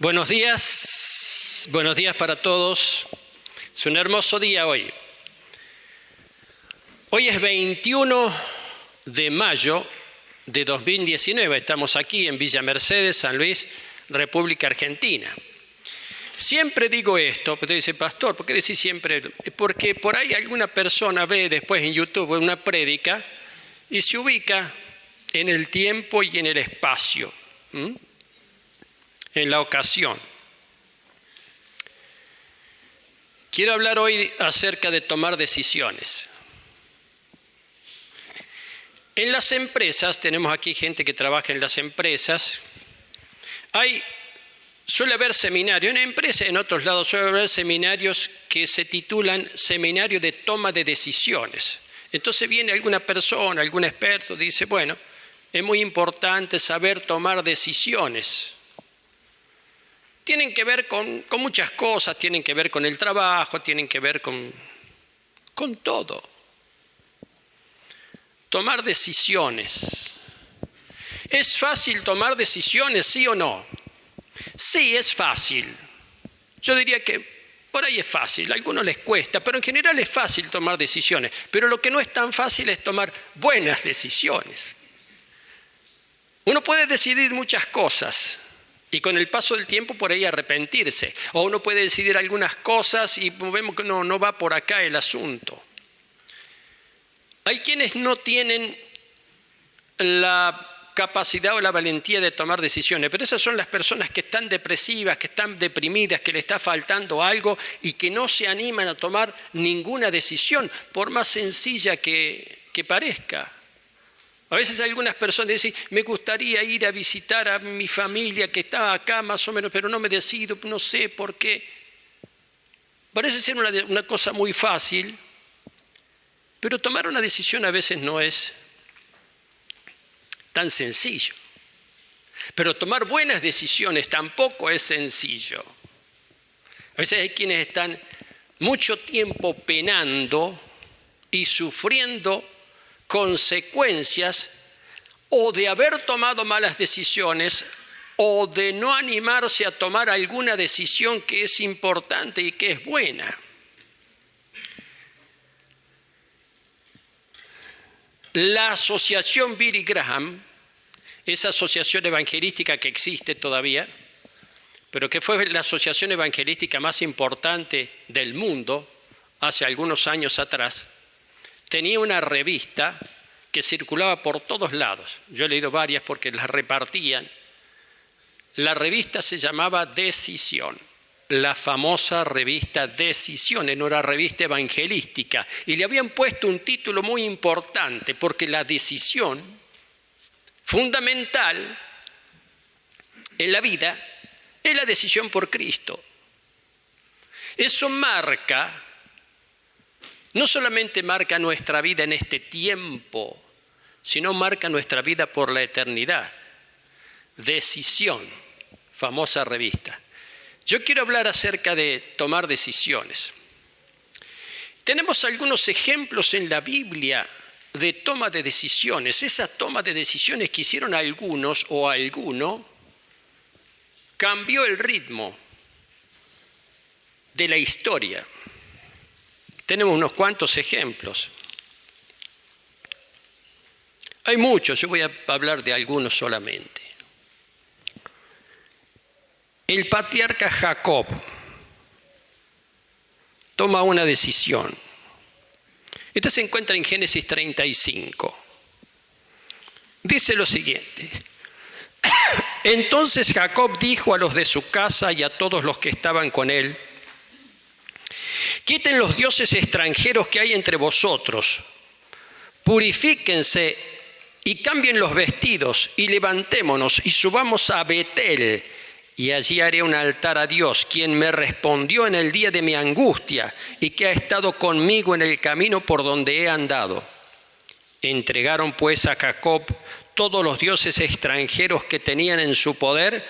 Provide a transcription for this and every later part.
Buenos días para todos. Es un hermoso día hoy. Hoy es 21 de mayo de 2019. Estamos aquí en Villa Mercedes, San Luis, República Argentina. Siempre digo esto, pero dice, pastor, ¿por qué decís siempre? Porque por ahí alguna persona ve después en YouTube una prédica y se ubica en el tiempo y en el espacio, en la ocasión. Quiero hablar hoy acerca de tomar decisiones. En las empresas, tenemos aquí gente que trabaja en las empresas, suele haber seminarios, en empresas, en otros lados suele haber seminarios que se titulan Seminario de Toma de Decisiones. Entonces viene alguna persona, algún experto, dice, bueno, es muy importante saber tomar decisiones. Tienen que ver con muchas cosas, tienen que ver con el trabajo, tienen que ver con todo. Tomar decisiones. ¿Es fácil tomar decisiones, sí o no? Sí, es fácil. Yo diría que por ahí es fácil, a algunos les cuesta, pero en general es fácil tomar decisiones. Pero lo que no es tan fácil es tomar buenas decisiones. Uno puede decidir muchas cosas y con el paso del tiempo por ahí arrepentirse. O uno puede decidir algunas cosas y vemos que no va por acá el asunto. Hay quienes no tienen la capacidad o la valentía de tomar decisiones, pero esas son las personas que están depresivas, que están deprimidas, que le está faltando algo y que no se animan a tomar ninguna decisión, por más sencilla que parezca. A veces algunas personas dicen, me gustaría ir a visitar a mi familia que está acá más o menos, pero no me decido, no sé por qué. Parece ser una cosa muy fácil, pero tomar una decisión a veces no es tan sencillo. Pero tomar buenas decisiones tampoco es sencillo. A veces hay quienes están mucho tiempo penando y sufriendo consecuencias o de haber tomado malas decisiones o de no animarse a tomar alguna decisión que es importante y que es buena. La asociación Billy Graham, esa asociación evangelística que existe todavía, pero que fue la asociación evangelística más importante del mundo hace algunos años atrás, tenía una revista que circulaba por todos lados. Yo he leído varias porque las repartían. La revista se llamaba Decisión, la famosa revista Decisión, era una revista evangelística. Y le habían puesto un título muy importante porque la decisión fundamental en la vida es la decisión por Cristo. Eso no solamente marca nuestra vida en este tiempo, sino marca nuestra vida por la eternidad. Decisión, famosa revista. Yo quiero hablar acerca de tomar decisiones. Tenemos algunos ejemplos en la Biblia de toma de decisiones. Esa toma de decisiones que hicieron algunos o alguno cambió el ritmo de la historia. Tenemos unos cuantos ejemplos. Hay muchos, yo voy a hablar de algunos solamente. El patriarca Jacob toma una decisión. Esta se encuentra en Génesis 35. Dice lo siguiente. Entonces Jacob dijo a los de su casa y a todos los que estaban con él, quiten los dioses extranjeros que hay entre vosotros, purifíquense y cambien los vestidos y levantémonos y subamos a Betel y allí haré un altar a Dios, quien me respondió en el día de mi angustia y que ha estado conmigo en el camino por donde he andado. Entregaron pues a Jacob todos los dioses extranjeros que tenían en su poder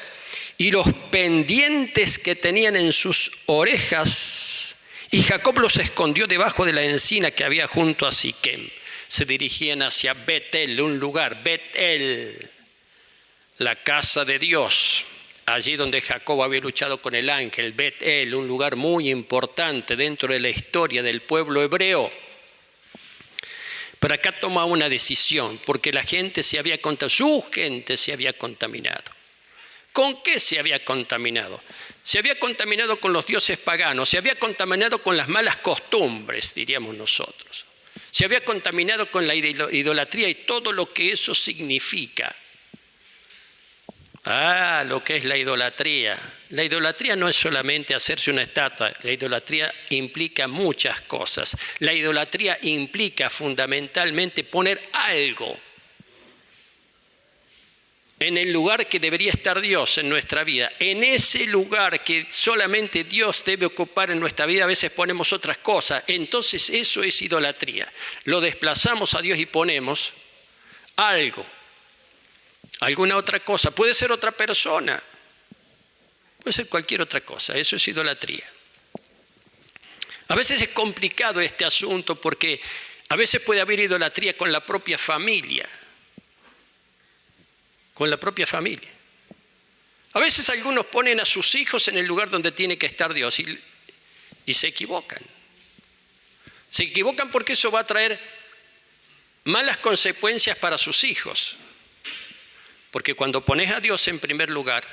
y los pendientes que tenían en sus orejas, y Jacob los escondió debajo de la encina que había junto a Siquem. Se dirigían hacia Betel, un lugar, Betel, la casa de Dios. allí donde Jacob había luchado con el ángel, Bet-El, un lugar muy importante dentro de la historia del pueblo hebreo. Pero acá toma una decisión, porque la gente su gente se había contaminado. ¿Con qué se había contaminado? Se había contaminado con los dioses paganos, se había contaminado con las malas costumbres, diríamos nosotros. Se había contaminado con la idolatría y todo lo que eso significa. Lo que es la idolatría. La idolatría no es solamente hacerse una estatua, la idolatría implica muchas cosas. La idolatría implica fundamentalmente poner algo en el lugar que debería estar Dios en nuestra vida. En ese lugar que solamente Dios debe ocupar en nuestra vida, a veces ponemos otras cosas. Entonces eso es idolatría. Lo desplazamos a Dios y ponemos algo. Alguna otra cosa, puede ser otra persona, puede ser cualquier otra cosa, eso es idolatría. A veces es complicado este asunto porque a veces puede haber idolatría con la propia familia, A veces algunos ponen a sus hijos en el lugar donde tiene que estar Dios y se equivocan. Se equivocan porque eso va a traer malas consecuencias para sus hijos. Porque cuando pones a Dios en primer lugar,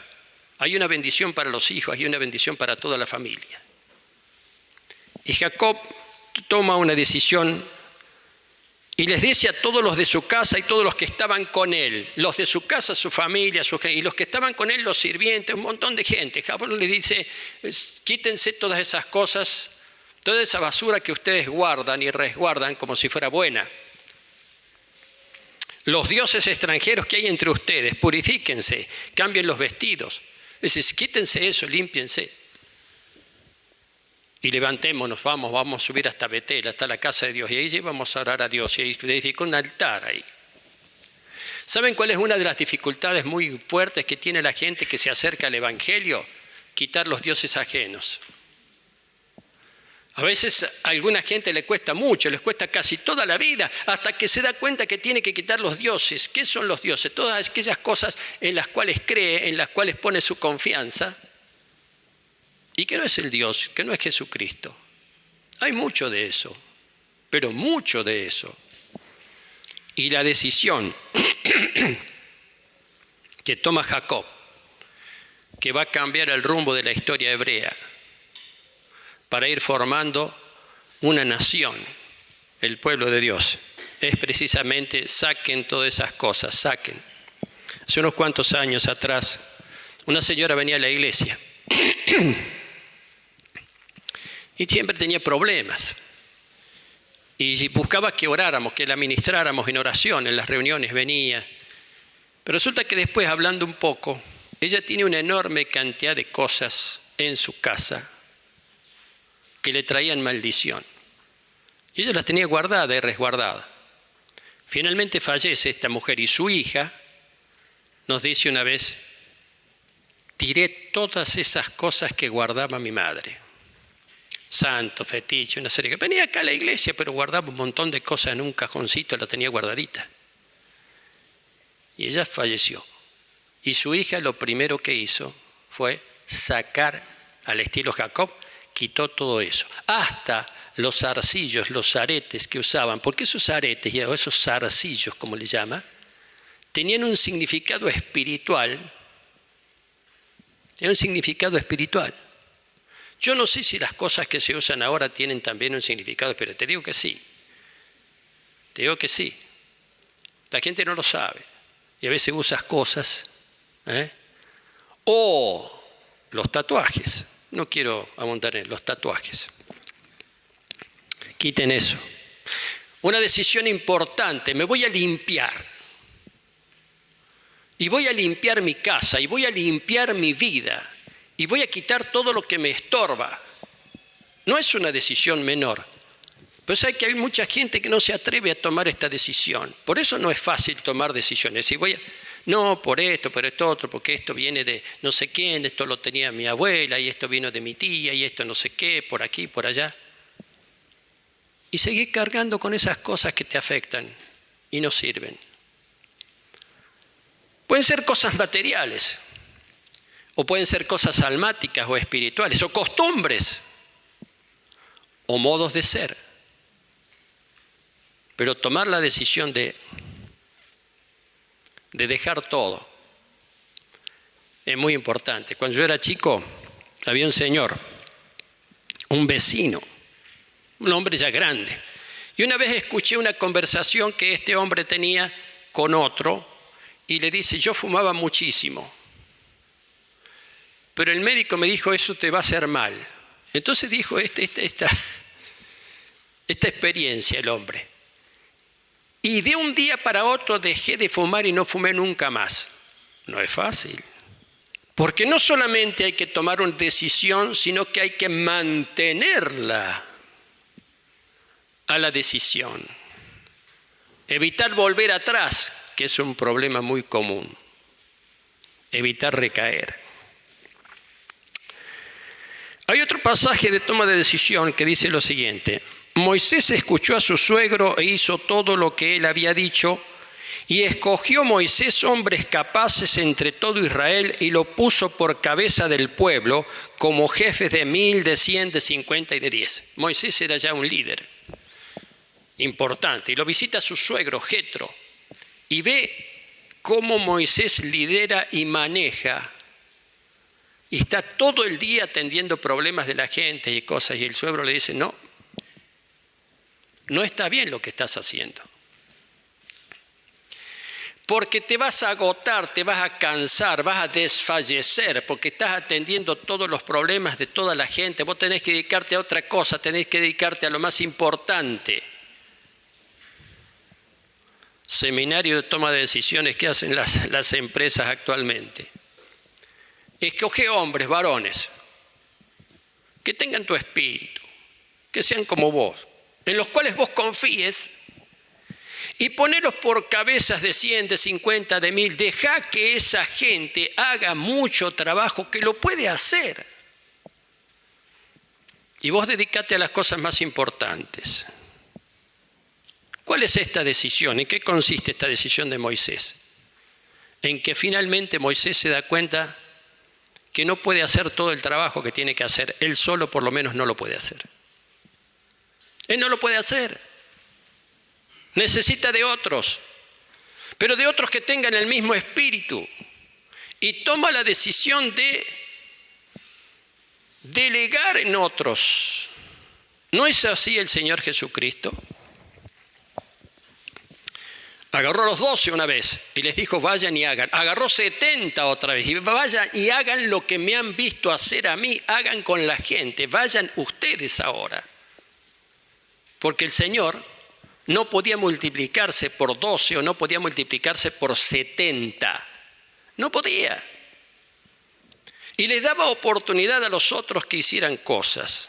hay una bendición para los hijos, hay una bendición para toda la familia. Y Jacob toma una decisión y les dice a todos los de su casa y todos los que estaban con él, los de su casa, su familia, y los que estaban con él, los sirvientes, un montón de gente. Jacob les dice, quítense todas esas cosas, toda esa basura que ustedes guardan y resguardan como si fuera buena. Los dioses extranjeros que hay entre ustedes, purifíquense, cambien los vestidos. Es decir, quítense eso, límpiense. Y levantémonos, vamos a subir hasta Betel, hasta la casa de Dios. Y ahí vamos a orar a Dios y ahí edificó un altar ahí. ¿Saben cuál es una de las dificultades muy fuertes que tiene la gente que se acerca al Evangelio? Quitar los dioses ajenos. A veces a alguna gente le cuesta mucho, les cuesta casi toda la vida, hasta que se da cuenta que tiene que quitar los dioses. ¿Qué son los dioses? Todas aquellas cosas en las cuales cree, en las cuales pone su confianza, y que no es el Dios, que no es Jesucristo. Hay mucho de eso, pero mucho de eso. Y la decisión que toma Jacob, que va a cambiar el rumbo de la historia hebrea, para ir formando una nación, el pueblo de Dios, es precisamente saquen todas esas cosas, saquen. Hace unos cuantos años atrás, una señora venía a la iglesia y siempre tenía problemas. Y buscaba que oráramos, que la ministráramos en oración, en las reuniones venía. Pero resulta que después, hablando un poco, ella tiene una enorme cantidad de cosas en su casa que le traían maldición. Y ella las tenía guardadas y resguardadas. Finalmente fallece esta mujer y su hija nos dice una vez, tiré todas esas cosas que guardaba mi madre. Santo, fetiche, una serie que venía acá a la iglesia, pero guardaba un montón de cosas en un cajoncito, la tenía guardadita. Y ella falleció. Y su hija lo primero que hizo fue sacar, al estilo Jacob, quitó todo eso, hasta los zarcillos, los aretes que usaban, porque esos aretes o esos zarcillos, como le llama, tenían un significado espiritual. Yo no sé si las cosas que se usan ahora tienen también un significado, pero te digo que sí. La gente no lo sabe. Y a veces usas cosas. O los tatuajes. No quiero abundar en los tatuajes. Quiten eso. Una decisión importante. Me voy a limpiar. Y voy a limpiar mi casa. Y voy a limpiar mi vida. Y voy a quitar todo lo que me estorba. No es una decisión menor. Pero sabe que hay mucha gente que no se atreve a tomar esta decisión. Por eso no es fácil tomar decisiones. Si no, por esto otro, porque esto viene de no sé quién, esto lo tenía mi abuela, y esto vino de mi tía, y esto no sé qué, por aquí, por allá. Y seguir cargando con esas cosas que te afectan y no sirven. Pueden ser cosas materiales. o pueden ser cosas almáticas o espirituales, o costumbres, o modos de ser. Pero tomar la decisión de dejar todo es muy importante. Cuando yo era chico, había un señor, un vecino, un hombre ya grande. Y una vez escuché una conversación que este hombre tenía con otro y le dice, yo fumaba muchísimo, pero el médico me dijo, eso te va a hacer mal. Entonces dijo esta experiencia el hombre. Y de un día para otro dejé de fumar y no fumé nunca más. No es fácil. Porque no solamente hay que tomar una decisión, sino que hay que mantenerla a la decisión. Evitar volver atrás, que es un problema muy común. Evitar recaer. Hay otro pasaje de toma de decisión que dice lo siguiente. Moisés escuchó a su suegro e hizo todo lo que él había dicho, y escogió Moisés hombres capaces entre todo Israel y lo puso por cabeza del pueblo como jefes de 1000, de 100, de 50 y de 10. Moisés era ya un líder importante y lo visita su suegro Jetro y ve cómo Moisés lidera y maneja y está todo el día atendiendo problemas de la gente y cosas, y el suegro le dice, no está bien lo que estás haciendo. Porque te vas a agotar, te vas a cansar, vas a desfallecer, porque estás atendiendo todos los problemas de toda la gente. Vos tenés que dedicarte a otra cosa, tenés que dedicarte a lo más importante. Seminario de toma de decisiones que hacen las empresas actualmente. Escoge hombres, varones, que tengan tu espíritu, que sean como vos, en los cuales vos confíes, y ponerlos por cabezas de 100, de 50, de 1000. Deja que esa gente haga mucho trabajo que lo puede hacer. Y vos dedicate a las cosas más importantes. ¿Cuál es esta decisión? ¿En qué consiste esta decisión de Moisés? En que finalmente Moisés se da cuenta que no puede hacer todo el trabajo que tiene que hacer. Él solo por lo menos no lo puede hacer. Él no lo puede hacer. Necesita de otros, pero de otros que tengan el mismo espíritu. Y toma la decisión de delegar en otros. ¿No es así el Señor Jesucristo? Agarró a los 12 una vez y les dijo, vayan y hagan. Agarró 70 otra vez y vayan y hagan lo que me han visto hacer a mí. Hagan con la gente, vayan ustedes ahora. Porque el Señor no podía multiplicarse por 12 o no podía multiplicarse por 70. No podía. Y les daba oportunidad a los otros que hicieran cosas.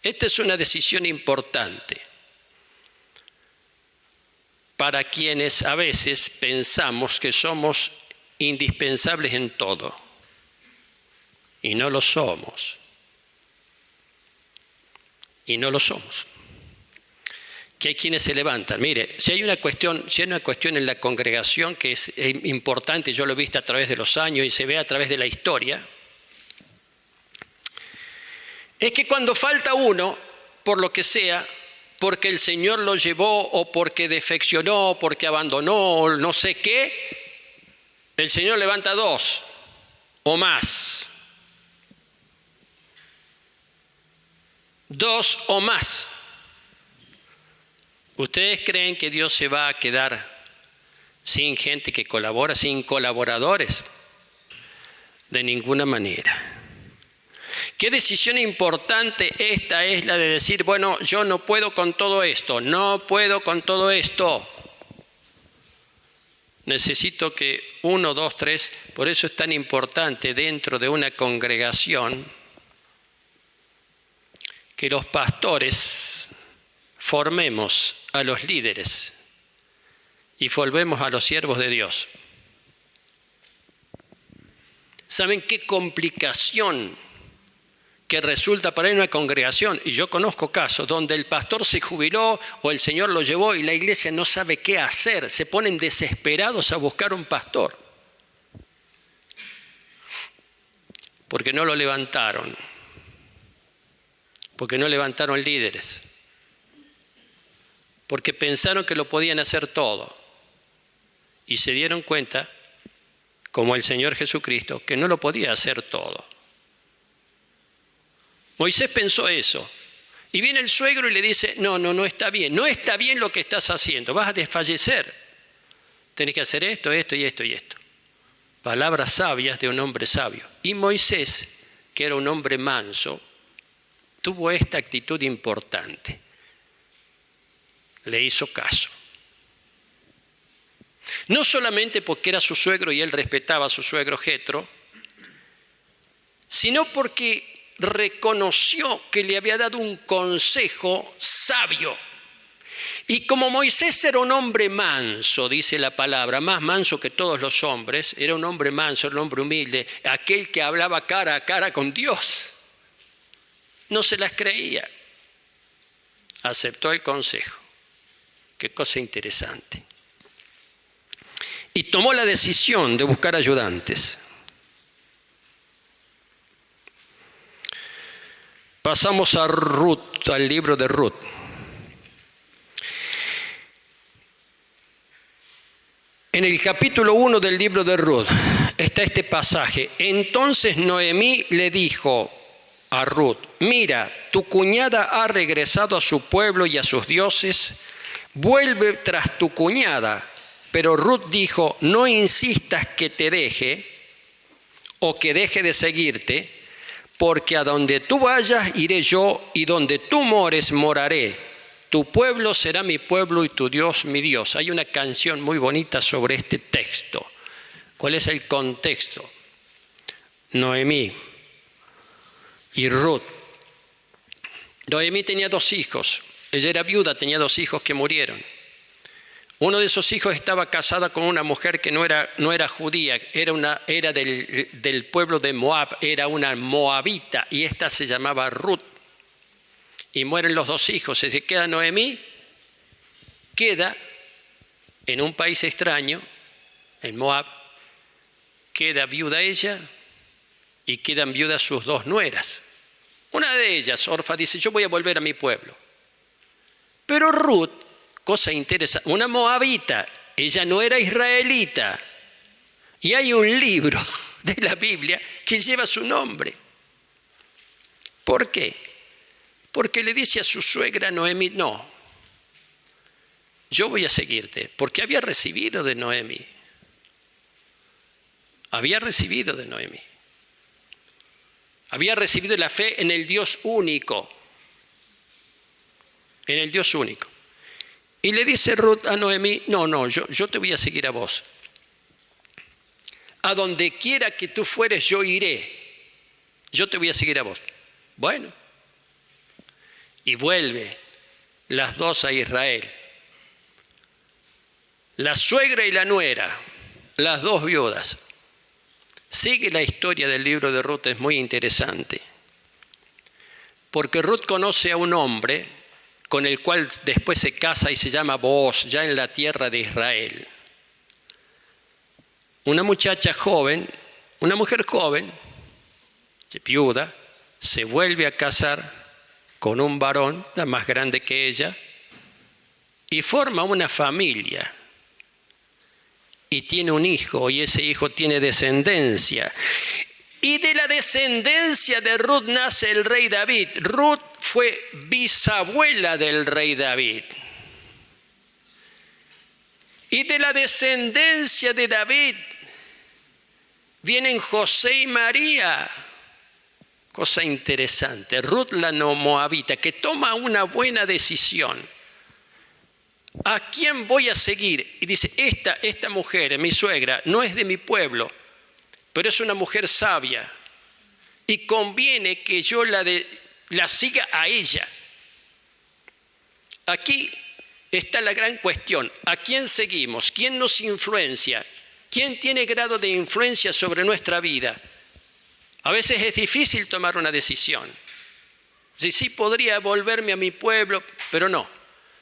Esta es una decisión importante para quienes a veces pensamos que somos indispensables en todo. Y no lo somos. Y no lo somos. Que hay quienes se levantan. Mire, si hay una cuestión en la congregación que es importante, yo lo he visto a través de los años y se ve a través de la historia, es que cuando falta uno, por lo que sea, porque el Señor lo llevó o porque defeccionó, o porque abandonó, o no sé qué, el Señor levanta 2 o más. 2 o más. ¿Ustedes creen que Dios se va a quedar sin gente que colabora, sin colaboradores? De ninguna manera. ¿Qué decisión importante esta es la de decir, bueno, yo no puedo con todo esto, no puedo con todo esto? Necesito que 1, 2, 3, por eso es tan importante dentro de una congregación que los pastores formemos a los líderes y formemos a los siervos de Dios. ¿Saben qué complicación que resulta para una congregación? Y yo conozco casos donde el pastor se jubiló o el Señor lo llevó y la iglesia no sabe qué hacer, se ponen desesperados a buscar un pastor. porque no lo levantaron, porque no levantaron líderes, porque pensaron que lo podían hacer todo y se dieron cuenta, como el Señor Jesucristo, que no lo podía hacer todo. Moisés pensó eso. Y viene el suegro y le dice, no está bien, no está bien lo que estás haciendo, vas a desfallecer. Tenés que hacer esto, esto y esto y esto. Palabras sabias de un hombre sabio. Y Moisés, que era un hombre manso, tuvo esta actitud importante. Le hizo caso. No solamente porque era su suegro y él respetaba a su suegro Jetro, sino porque reconoció que le había dado un consejo sabio. Y como Moisés era un hombre manso, dice la palabra, más manso que todos los hombres, era un hombre manso, un hombre humilde, aquel que hablaba cara a cara con Dios, no se las creía. Aceptó el consejo. Qué cosa interesante. Y tomó la decisión de buscar ayudantes. Pasamos a Ruth, al libro de Ruth. En el capítulo 1 del libro de Ruth está este pasaje. Entonces Noemí le dijo a Ruth, mira, tu cuñada ha regresado a su pueblo y a sus dioses, vuelve tras tu cuñada. Pero Ruth dijo, no insistas que te deje o que deje de seguirte, porque a donde tú vayas iré yo y donde tú mores moraré. Tu pueblo será mi pueblo y tu Dios mi Dios. Hay una canción muy bonita sobre este texto. ¿Cuál es el contexto? Noemí y Ruth. Noemí tenía 2 hijos. Ella era viuda, tenía 2 hijos que murieron. Uno de esos hijos estaba casada con una mujer que no era judía, era del pueblo de Moab, era una moabita, y esta se llamaba Ruth. Y mueren los 2 hijos, se queda Noemí, queda en un país extraño, en Moab, queda viuda ella y quedan viudas sus 2 nueras. Una de ellas, Orfa, dice, yo voy a volver a mi pueblo. Pero Ruth, cosa interesante, una moabita, ella no era israelita. Y hay un libro de la Biblia que lleva su nombre. ¿Por qué? Porque le dice a su suegra Noemí, no, yo voy a seguirte, porque había recibido de Noemí. Había recibido de Noemí. Había recibido la fe en el Dios único. En el Dios único. Y le dice Ruth a Noemí, no, yo te voy a seguir a vos. A donde quiera que tú fueres, yo iré. Yo te voy a seguir a vos. Bueno. Y vuelve las 2 a Israel. La suegra y la nuera, las 2 viudas. Sigue la historia del libro de Ruth, es muy interesante. Porque Ruth conoce a un hombre con el cual después se casa y se llama Booz, ya en la tierra de Israel. Una muchacha joven, una mujer joven, viuda, se vuelve a casar con un varón, la más grande que ella, y forma una familia. Y tiene un hijo, y ese hijo tiene descendencia. Y de la descendencia de Ruth nace el rey David. Ruth fue bisabuela del rey David. Y de la descendencia de David vienen José y María. Cosa interesante. Ruth la moabita, que toma una buena decisión. ¿A quién voy a seguir? Y dice, esta mujer, mi suegra, no es de mi pueblo, pero es una mujer sabia. Y conviene que yo la siga a ella. Aquí está la gran cuestión. ¿A quién seguimos? ¿Quién nos influencia? ¿Quién tiene grado de influencia sobre nuestra vida? A veces es difícil tomar una decisión. Sí, podría volverme a mi pueblo, pero no.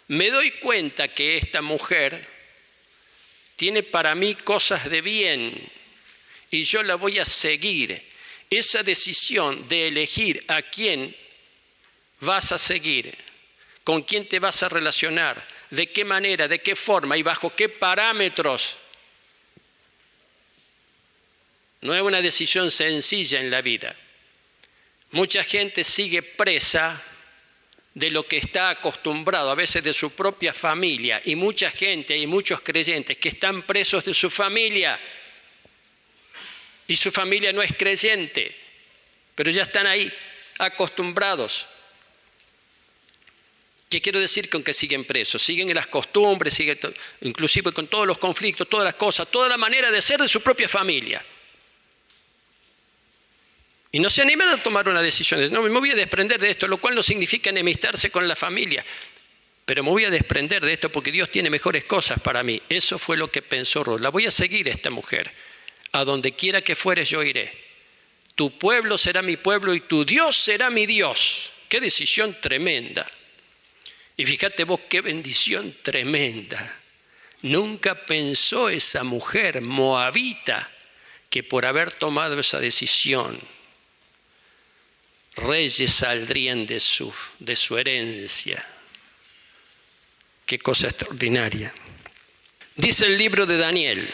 Me doy cuenta que esta mujer tiene para mí cosas de bien y yo la voy a seguir. esa decisión de elegir a quién vas a seguir, con quién te vas a relacionar, de qué manera, de qué forma y bajo qué parámetros, no es una decisión sencilla en la vida. Mucha gente sigue presa de lo que está acostumbrado, a veces de su propia familia, y mucha gente, hay muchos creyentes que están presos de su familia, y su familia no es creyente, pero ya están ahí, acostumbrados. ¿Qué quiero decir con que siguen presos? Siguen en las costumbres, siguen inclusive con todos los conflictos, todas las cosas, toda la manera de ser de su propia familia. Y no se animan a tomar una decisión. No, me voy a desprender de esto, lo cual no significa enemistarse con la familia. Pero me voy a desprender de esto porque Dios tiene mejores cosas para mí. Eso fue lo que pensó Ruth. La voy a seguir esta mujer. A donde quiera que fueres yo iré. Tu pueblo será mi pueblo y tu Dios será mi Dios. Qué decisión tremenda. Y fíjate vos qué bendición tremenda. Nunca pensó esa mujer moabita que por haber tomado esa decisión, reyes saldrían de su herencia. Qué cosa extraordinaria. Dice el libro de Daniel.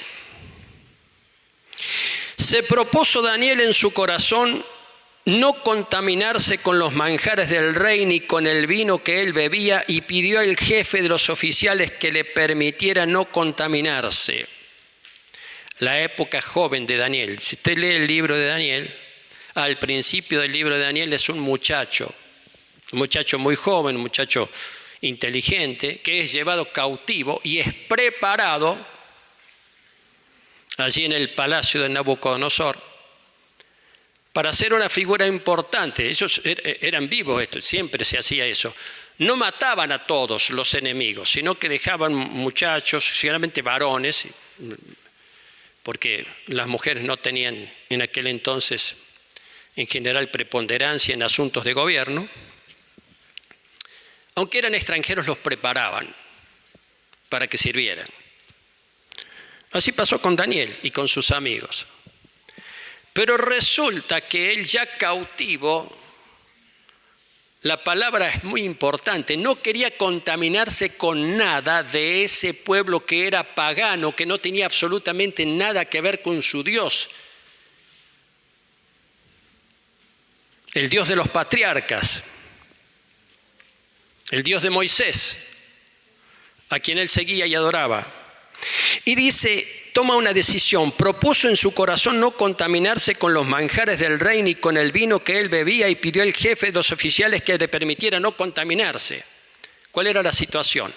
Se propuso Daniel en su corazón no contaminarse con los manjares del rey ni con el vino que él bebía, y pidió al jefe de los oficiales que le permitiera no contaminarse. La época joven de Daniel. Si usted lee el libro de Daniel, al principio del libro de Daniel es un muchacho muy joven, un muchacho inteligente, que es llevado cautivo y es preparado allí en el palacio de Nabucodonosor para ser una figura importante. Ellos eran vivos, siempre se hacía eso. No mataban a todos los enemigos, sino que dejaban muchachos, generalmente varones, porque las mujeres no tenían en aquel entonces en general preponderancia en asuntos de gobierno. Aunque eran extranjeros, los preparaban para que sirvieran. Así pasó con Daniel y con sus amigos. Pero resulta que él ya cautivo, la palabra es muy importante, no quería contaminarse con nada de ese pueblo que era pagano, que no tenía absolutamente nada que ver con su Dios. El Dios de los patriarcas, el Dios de Moisés, a quien él seguía y adoraba. Y dice, toma una decisión, propuso en su corazón no contaminarse con los manjares del rey ni con el vino que él bebía, y pidió al jefe de los oficiales que le permitiera no contaminarse. ¿Cuál era la situación?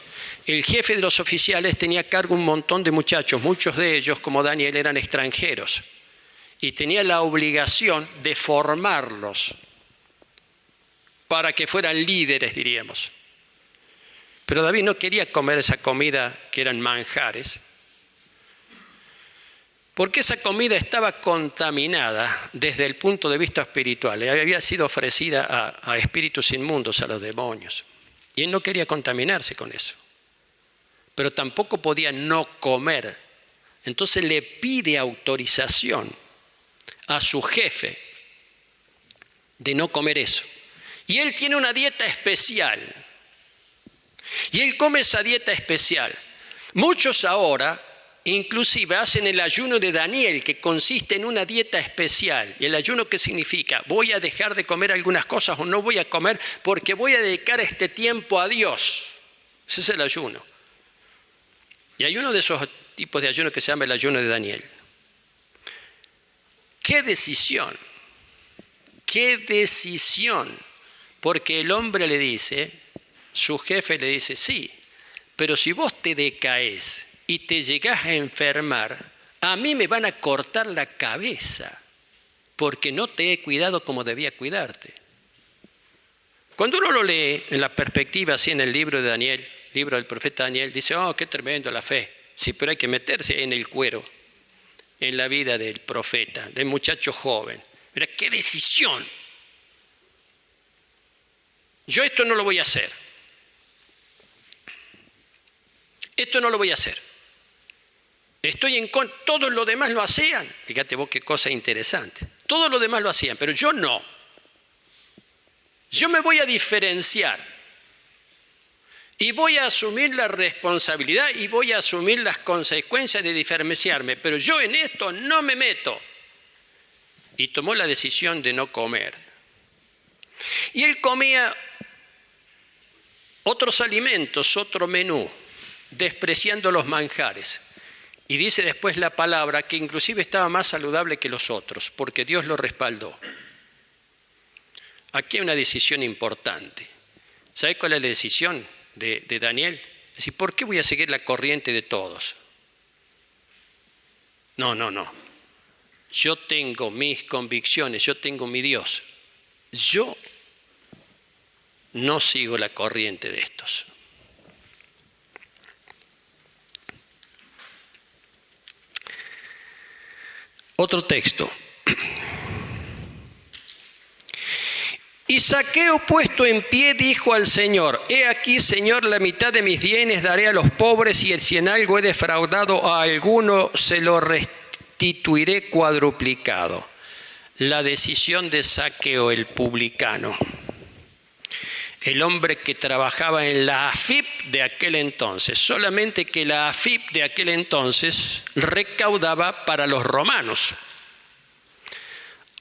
El jefe de los oficiales tenía a cargo un montón de muchachos, muchos de ellos, como Daniel, eran extranjeros, y tenía la obligación de formarlos para que fueran líderes, diríamos. Pero David no quería comer esa comida que eran manjares, porque esa comida estaba contaminada desde el punto de vista espiritual. Había sido ofrecida a espíritus inmundos, a los demonios. Y él no quería contaminarse con eso. Pero tampoco podía no comer. Entonces le pide autorización a su jefe de no comer eso. Y él tiene una dieta especial. Y él come esa dieta especial. Muchos ahora inclusive hacen el ayuno de Daniel, que consiste en una dieta especial. ¿Y el ayuno qué significa? Voy a dejar de comer algunas cosas o no voy a comer porque voy a dedicar este tiempo a Dios. Ese es el ayuno. Y hay uno de esos tipos de ayuno que se llama el ayuno de Daniel. ¡Qué decisión! ¡Qué decisión! Porque el hombre le dice, su jefe le dice, sí, pero si vos te decaes y te llegás a enfermar, a mí me van a cortar la cabeza porque no te he cuidado como debía cuidarte. Cuando uno lo lee en la perspectiva, así en el libro de Daniel, libro del profeta Daniel, dice, oh, qué tremendo la fe. Sí, pero hay que meterse en el cuero, en la vida del profeta, del muchacho joven. Mira, qué decisión. Yo esto no lo voy a hacer. Esto no lo voy a hacer. Estoy en contra. Todos los demás lo hacían. Fíjate vos qué cosa interesante. Todos los demás lo hacían, pero yo no. Yo me voy a diferenciar. Y voy a asumir la responsabilidad y voy a asumir las consecuencias de diferenciarme. Pero yo en esto no me meto. Y tomó la decisión de no comer. Y él comía otros alimentos, otro menú, despreciando los manjares. Y dice después la palabra que inclusive estaba más saludable que los otros, porque Dios lo respaldó. Aquí hay una decisión importante. ¿Sabe cuál es la decisión de Daniel? Es decir, ¿por qué voy a seguir la corriente de todos? No. Yo tengo mis convicciones, yo tengo mi Dios. Yo no sigo la corriente de estos. Otro texto. Y Zaqueo, puesto en pie, dijo al Señor: He aquí, Señor, la mitad de mis bienes daré a los pobres, y si en algo he defraudado a alguno, se lo restituiré cuadruplicado. La decisión de Zaqueo, el publicano, el hombre que trabajaba en la AFIP de aquel entonces, solamente que la AFIP de aquel entonces recaudaba para los romanos.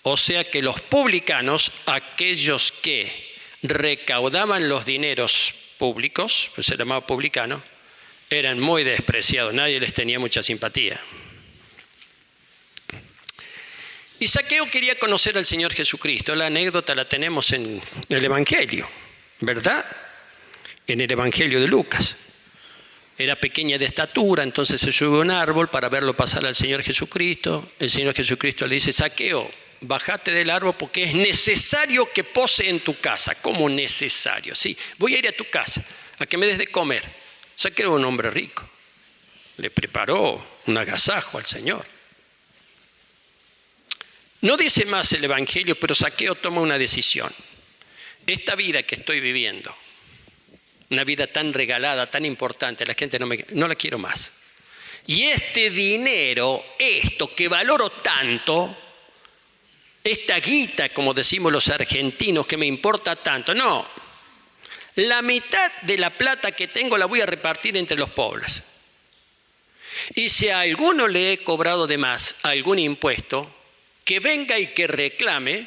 O sea que los publicanos, aquellos que recaudaban los dineros públicos, pues se llamaba publicano, eran muy despreciados, nadie les tenía mucha simpatía. Y Zaqueo quería conocer al Señor Jesucristo. La anécdota la tenemos en el Evangelio, ¿verdad? En el Evangelio de Lucas. Era pequeña de estatura, entonces se subió a un árbol para verlo pasar al Señor Jesucristo. El Señor Jesucristo le dice: Zaqueo, bájate del árbol porque es necesario que pose en tu casa. ¿Cómo necesario? Sí, voy a ir a tu casa a que me des de comer. Zaqueo era un hombre rico. Le preparó un agasajo al Señor. No dice más el Evangelio, pero Zaqueo toma una decisión. Esta vida que estoy viviendo, una vida tan regalada, tan importante, la gente no la quiero más. Y este dinero, esto que valoro tanto, esta guita, como decimos los argentinos, que me importa tanto, no. La mitad de la plata que tengo la voy a repartir entre los pobres. Y si a alguno le he cobrado de más algún impuesto, que venga y que reclame,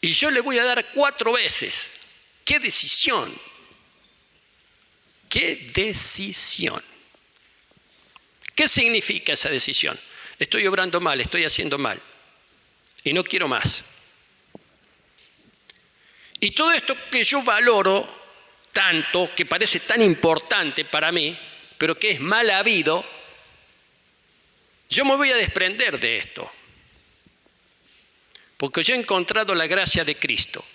y yo le voy a dar 4 veces. ¡Qué decisión! ¡Qué decisión! ¿Qué significa esa decisión? Estoy obrando mal, estoy haciendo mal, y no quiero más. Y todo esto que yo valoro tanto, que parece tan importante para mí, pero que es mal habido, yo me voy a desprender de esto. Porque yo he encontrado la gracia de Cristo.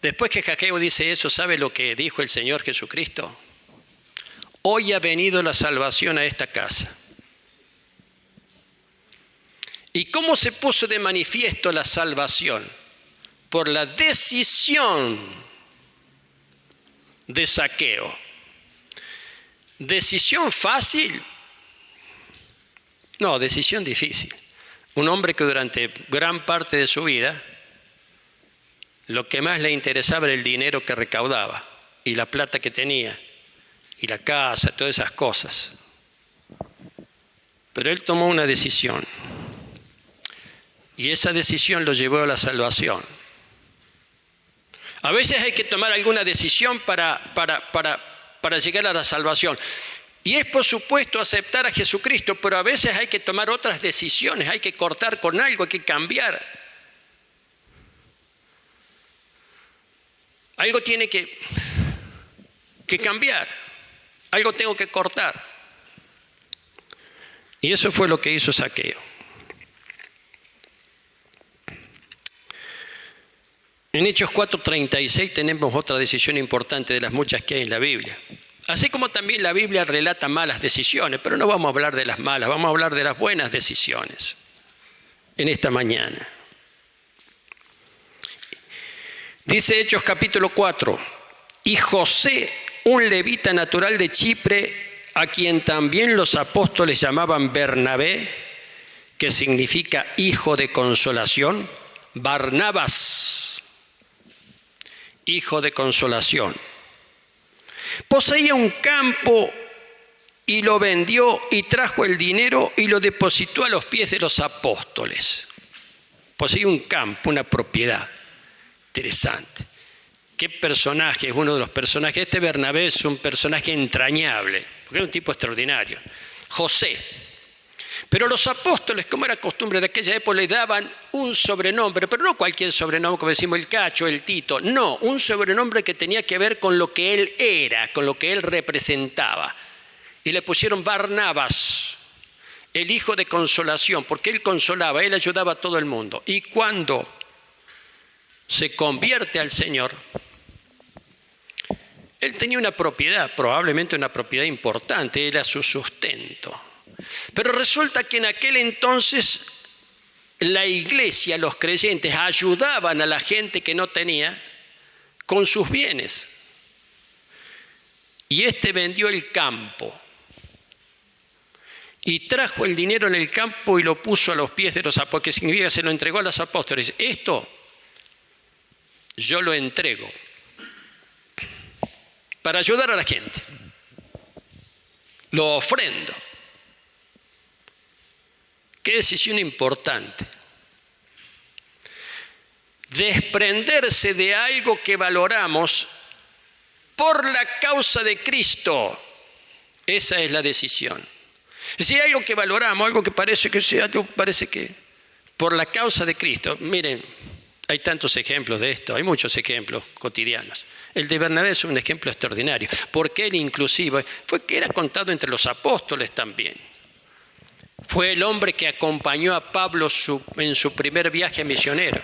Después que Zaqueo dice eso, ¿sabe lo que dijo el Señor Jesucristo? Hoy ha venido la salvación a esta casa. ¿Y cómo se puso de manifiesto la salvación? Por la decisión de Zaqueo. ¿Decisión fácil? No, decisión difícil. Un hombre que durante gran parte de su vida lo que más le interesaba era el dinero que recaudaba y la plata que tenía y la casa, todas esas cosas. Pero él tomó una decisión y esa decisión lo llevó a la salvación. A veces hay que tomar alguna decisión para llegar a la salvación. Y es por supuesto aceptar a Jesucristo, pero a veces hay que tomar otras decisiones, hay que cortar con algo, hay que cambiar. Algo tiene que cambiar, algo tengo que cortar. Y eso fue lo que hizo Zaqueo. En Hechos 4:36 tenemos otra decisión importante de las muchas que hay en la Biblia. Así como también la Biblia relata malas decisiones, pero no vamos a hablar de las malas, vamos a hablar de las buenas decisiones en esta mañana. Dice Hechos capítulo 4, y José, un levita natural de Chipre, a quien también los apóstoles llamaban Bernabé, que significa hijo de consolación, Barnabas, hijo de consolación. Poseía un campo y lo vendió y trajo el dinero y lo depositó a los pies de los apóstoles. Poseía un campo, una propiedad. Interesante. ¿Qué personaje? Es uno de los personajes. Este Bernabé es un personaje entrañable, porque era un tipo extraordinario. José. Pero los apóstoles, como era costumbre de aquella época, le daban un sobrenombre, pero no cualquier sobrenombre, como decimos el Cacho, el Tito. No, un sobrenombre que tenía que ver con lo que él era, con lo que él representaba. Y le pusieron Barnabas, el hijo de consolación, porque él consolaba, él ayudaba a todo el mundo. Y cuando se convierte al Señor, él tenía una propiedad, probablemente una propiedad importante, era su sustento. Pero resulta que en aquel entonces la iglesia, los creyentes, ayudaban a la gente que no tenía con sus bienes. Y este vendió el campo y trajo el dinero en el campo y lo puso a los pies de los apóstoles, que significa que se lo entregó a los apóstoles. Esto yo lo entrego para ayudar a la gente. Lo ofrendo. Qué decisión importante. Desprenderse de algo que valoramos por la causa de Cristo. Esa es la decisión. Si hay algo que valoramos, algo que parece que por la causa de Cristo. Miren, hay tantos ejemplos de esto, hay muchos ejemplos cotidianos. El de Bernabé es un ejemplo extraordinario, porque él inclusive fue que era contado entre los apóstoles también. Fue el hombre que acompañó a Pablo en su primer viaje misionero,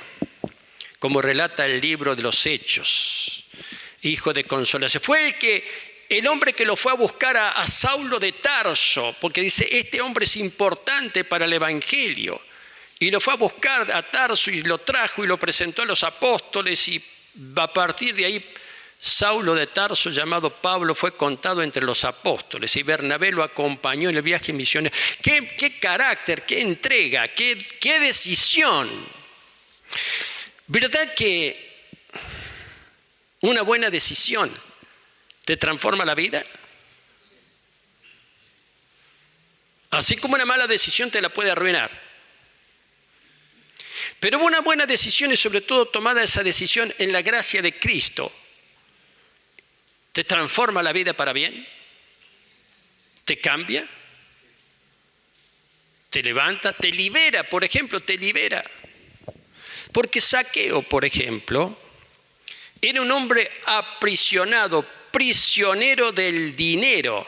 como relata el libro de los Hechos, hijo de consolación. Fue el hombre que lo fue a buscar a Saulo de Tarso, porque dice, este hombre es importante para el evangelio. Y lo fue a buscar a Tarso y lo trajo y lo presentó a los apóstoles, y a partir de ahí Saulo de Tarso, llamado Pablo, fue contado entre los apóstoles y Bernabé lo acompañó en el viaje misionero. ¿Qué carácter, qué entrega, qué decisión? ¿Verdad que una buena decisión te transforma la vida? Así como una mala decisión te la puede arruinar. Pero una buena decisión es sobre todo tomada esa decisión en la gracia de Cristo. ¿Te transforma la vida para bien? ¿Te cambia? ¿Te levanta? ¿Te libera? Por ejemplo, te libera. Porque Zaqueo, por ejemplo, era un hombre aprisionado, prisionero del dinero.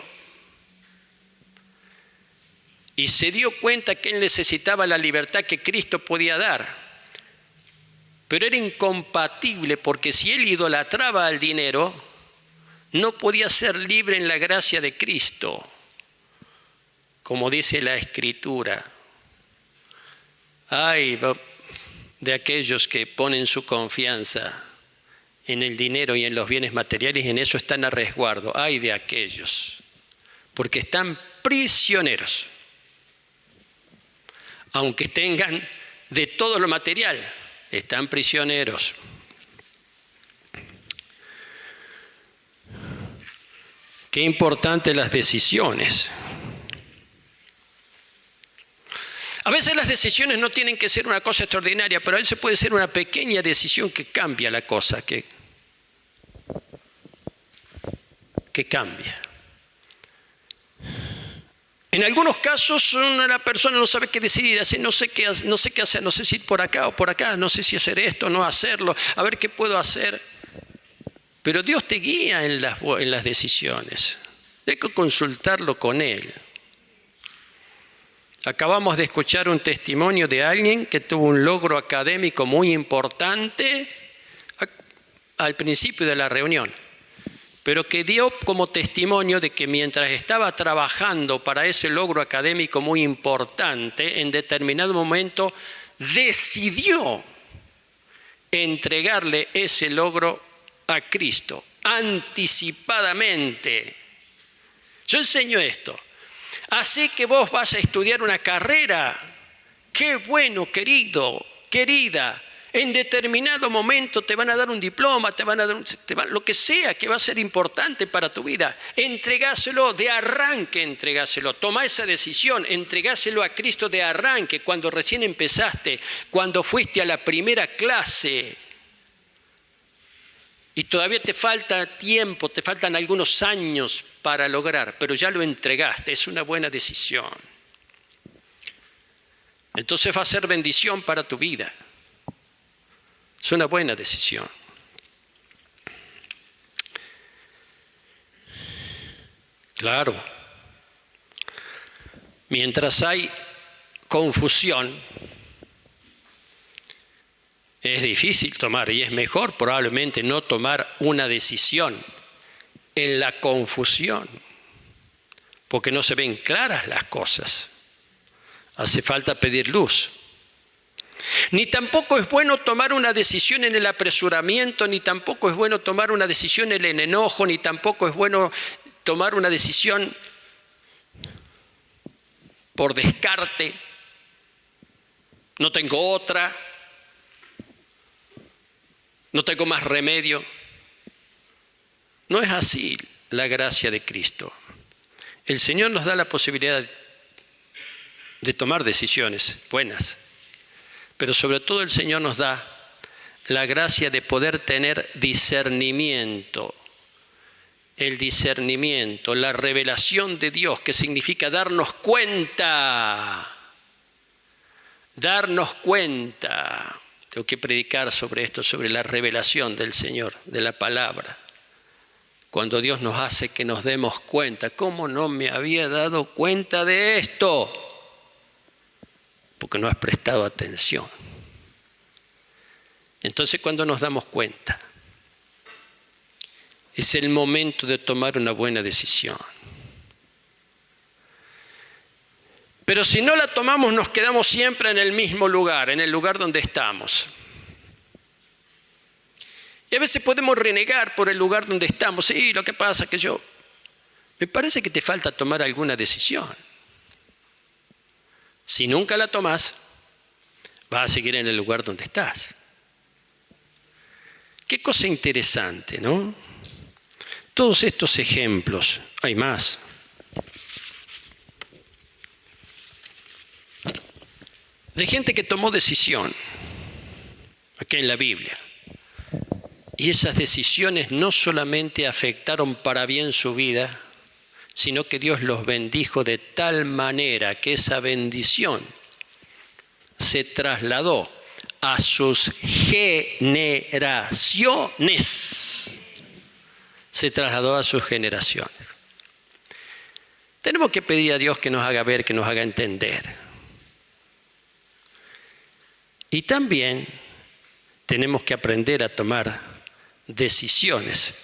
Y se dio cuenta que él necesitaba la libertad que Cristo podía dar. Pero era incompatible, porque si él idolatraba al dinero, no podía ser libre en la gracia de Cristo, como dice la Escritura. Ay de aquellos que ponen su confianza en el dinero y en los bienes materiales, y en eso están a resguardo. Ay de aquellos, porque están prisioneros. Aunque tengan de todo lo material, están prisioneros. Qué importantes las decisiones. A veces las decisiones no tienen que ser una cosa extraordinaria, pero a veces puede ser una pequeña decisión que cambia la cosa, que cambia. En algunos casos la persona no sabe qué decidir, no sé qué hacer, no sé si ir por acá o por acá, no sé si hacer esto o no hacerlo, a ver qué puedo hacer. Pero Dios te guía en las decisiones. Hay que consultarlo con Él. Acabamos de escuchar un testimonio de alguien que tuvo un logro académico muy importante al principio de la reunión, pero que dio como testimonio de que mientras estaba trabajando para ese logro académico muy importante, en determinado momento decidió entregarle ese logro a Cristo anticipadamente. Yo enseño esto. Así que vos vas a estudiar una carrera. Qué bueno, querido, querida. En determinado momento te van a dar un diploma, te van a dar lo que sea que va a ser importante para tu vida. Entregáselo de arranque, entregáselo. Toma esa decisión, entregáselo a Cristo de arranque, cuando recién empezaste, cuando fuiste a la primera clase. Y todavía te falta tiempo, te faltan algunos años para lograr, pero ya lo entregaste, es una buena decisión. Entonces va a ser bendición para tu vida. Es una buena decisión. Claro, mientras hay confusión, es difícil tomar y es mejor probablemente no tomar una decisión en la confusión, porque no se ven claras las cosas. Hace falta pedir luz. Ni tampoco es bueno tomar una decisión en el apresuramiento, ni tampoco es bueno tomar una decisión en el enojo, ni tampoco es bueno tomar una decisión por descarte. No tengo otra, no tengo más remedio. No es así la gracia de Cristo. El Señor nos da la posibilidad de tomar decisiones buenas. Pero sobre todo el Señor nos da la gracia de poder tener discernimiento. El discernimiento, la revelación de Dios, que significa darnos cuenta. Darnos cuenta. Tengo que predicar sobre esto, sobre la revelación del Señor, de la palabra. Cuando Dios nos hace que nos demos cuenta. ¿Cómo no me había dado cuenta de esto? Porque no has prestado atención. Entonces, cuando nos damos cuenta, es el momento de tomar una buena decisión. Pero si no la tomamos, nos quedamos siempre en el mismo lugar, en el lugar donde estamos. Y a veces podemos renegar por el lugar donde estamos. Sí, lo que pasa es que me parece que te falta tomar alguna decisión. Si nunca la tomas, vas a seguir en el lugar donde estás. Qué cosa interesante, ¿no? Todos estos ejemplos, hay más. De gente que tomó decisión, aquí en la Biblia. Y esas decisiones no solamente afectaron para bien su vida, sino que Dios los bendijo de tal manera que esa bendición se trasladó a sus generaciones. Se trasladó a sus generaciones. Tenemos que pedir a Dios que nos haga ver, que nos haga entender. Y también tenemos que aprender a tomar decisiones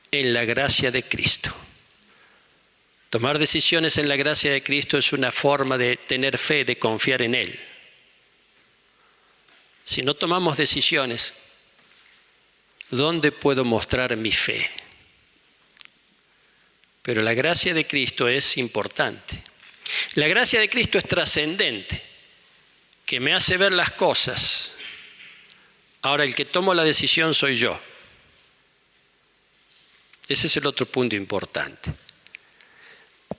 en la gracia de Cristo. Tomar decisiones en la gracia de Cristo es una forma de tener fe, de confiar en Él. Si no tomamos decisiones, ¿dónde puedo mostrar mi fe? Pero la gracia de Cristo es importante. La gracia de Cristo es trascendente, que me hace ver las cosas. Ahora, el que tomo la decisión soy yo. Ese es el otro punto importante.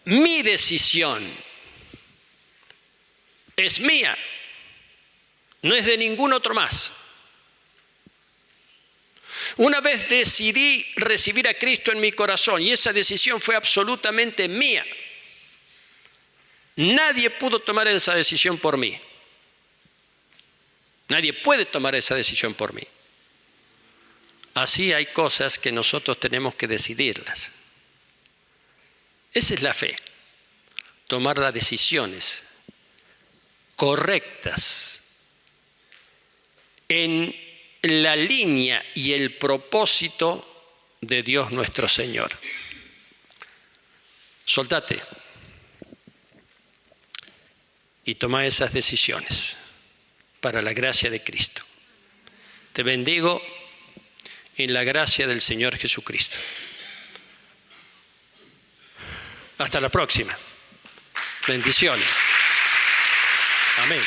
Mi decisión es mía, no es de ningún otro más. Una vez decidí recibir a Cristo en mi corazón y esa decisión fue absolutamente mía. Nadie pudo tomar esa decisión por mí. Nadie puede tomar esa decisión por mí. Así hay cosas que nosotros tenemos que decidirlas. Esa es la fe, tomar las decisiones correctas en la línea y el propósito de Dios nuestro Señor. Soltate y toma esas decisiones para la gracia de Cristo. Te bendigo en la gracia del Señor Jesucristo. Hasta la próxima. Bendiciones. Amén.